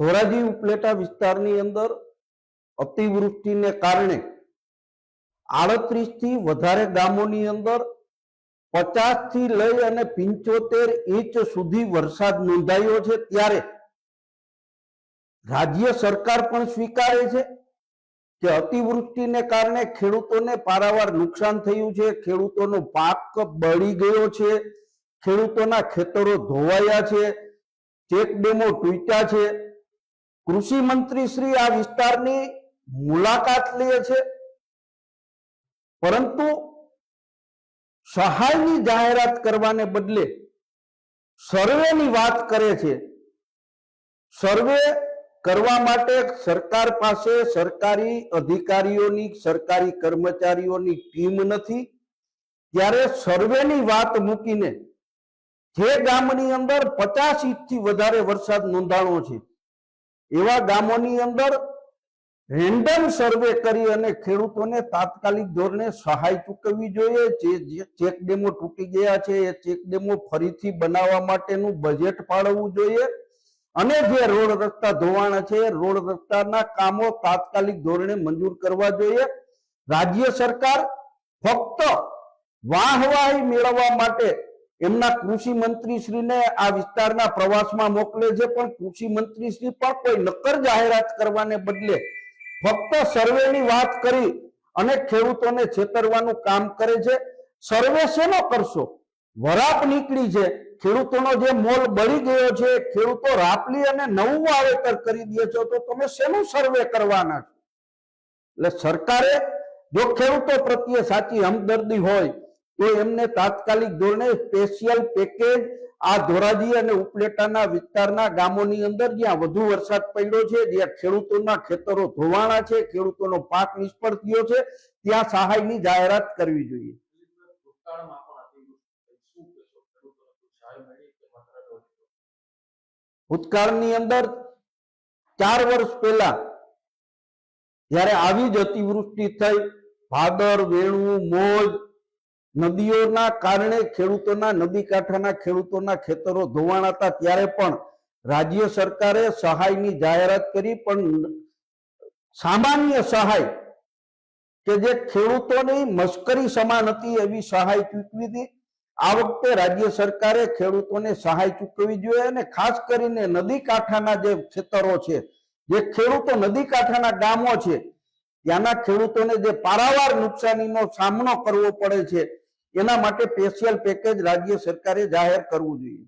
ધોરાજી ઉપલેટા વિસ્તારની અંદર અતિવૃષ્ટિને કારણે 38 થી વધારે ગામોની અંદર 50 થી લઈ અને 75 ઇંચ સુધી વરસાદ નોંધાયો છે। ત્યારે રાજ્ય સરકાર પણ સ્વીકારે છે કે અતિવૃષ્ટિને કારણે ખેડૂતોને પારાવાર નુકસાન થયું છે, ખેડૂતોનો પાક બળી ગયો છે, ખેડૂતોના ખેતરો ધોવાયા છે, ચેક ડેમો તૂટ્યા છે। કૃષિ મંત્રી શ્રી આ વિસ્તારની મુલાકાત લે છે, પરંતુ સહાયની જાહેરાત કરવાને બદલે સર્વેની વાત કરે છે। સર્વે કરવા માટે સરકાર પાસે સરકારી અધિકારીઓની, સરકારી કર્મચારીઓની ટીમ નથી। ત્યારે સર્વેની વાત મૂકીને જે ગામની અંદર 50 ઇંચથી વધારે વરસાદ નોંધાણો છે એવા ગામોની અંદર રેન્ડમ સર્વે કરી અને ખેડૂતોને તાત્કાલિક ધોરણે સહાય ચૂકવવી જોઈએ। જે ચેક ડેમો તૂટી ગયા છે એ ચેક ડેમો ફરીથી બનાવવા માટેનું બજેટ ફાળવવું જોઈએ અને જે રોડ રસ્તા ધોવાણા છે રોડ રસ્તાના કામો તાત્કાલિક ધોરણે મંજૂર કરવા જોઈએ। રાજ્ય સરકાર ફક્ત વાહવાહી મેળવવા માટે એમના કૃષિ મંત્રીશ્રીને આ વિસ્તારના પ્રવાસમાં મોકલે છે, પણ કૃષિ મંત્રીશ્રી પણ કોઈ નક્કર જાહેરાત કરવાને બદલે ફક્ત સર્વેની વાત કરી અને ખેડૂતોને છેતરવાનું કામ કરે છે। સર્વે શેનો કરશો? વરાપ નીકળી છે, ખેડૂતોનો જે મોલ બળી ગયો છે, ખેડૂતો રાપલી અને નવું વાવેતર કરી દે છે, તો તમે શેનું સર્વે કરવાના છો? એટલે સરકારે જો ખેડૂતો પ્રત્યે સાચી હમદર્દી હોય તો એમને તાત્કાલિક ધોરણે સ્પેશિયલ પેકેજ આ ધોરાજી અને ઉપલેટાના વિસ્તારના ગામોની અંદર જ્યાં વધુ વરસાદ પડ્યો છે, જ્યાં ખેડૂતોના ખેતરો ધોવાણા છે, ખેડૂતોનો પાક નિષ્ફળ થયો છે, ત્યાં સહાયની જાહેરાત કરવી જોઈએ। ભૂતકાળની અંદર 4 વર્ષ પહેલા જ્યારે આવી જ અતિવૃષ્ટિ થઈ, ભાદર, વેણુ, મોજ નદીઓના કારણે ખેડૂતોના, નદી કાંઠાના ખેડૂતોના ખેતરો ધોવાણા હતા, ત્યારે પણ રાજ્ય સરકારે સહાયની જાહેરાત કરી, પણ સામાન્ય સહાય કે જે ખેડૂતોની મશ્કરી સમાન હતી એવી સહાય ચૂકવી હતી। આ વખતે રાજ્ય સરકારે ખેડૂતોને સહાય ચૂકવવી જોઈએ અને ખાસ કરીને નદી કાંઠાના જે ખેતરો છે, જે ખેડૂતો નદી કાંઠાના ગામો છે, ત્યાંના ખેડૂતોને જે પારાવાર નુકસાનીનો સામનો કરવો પડે છે એના માટે સ્પેશિયલ પેકેજ રાજ્ય સરકારે જાહેર કરવું જોઈએ।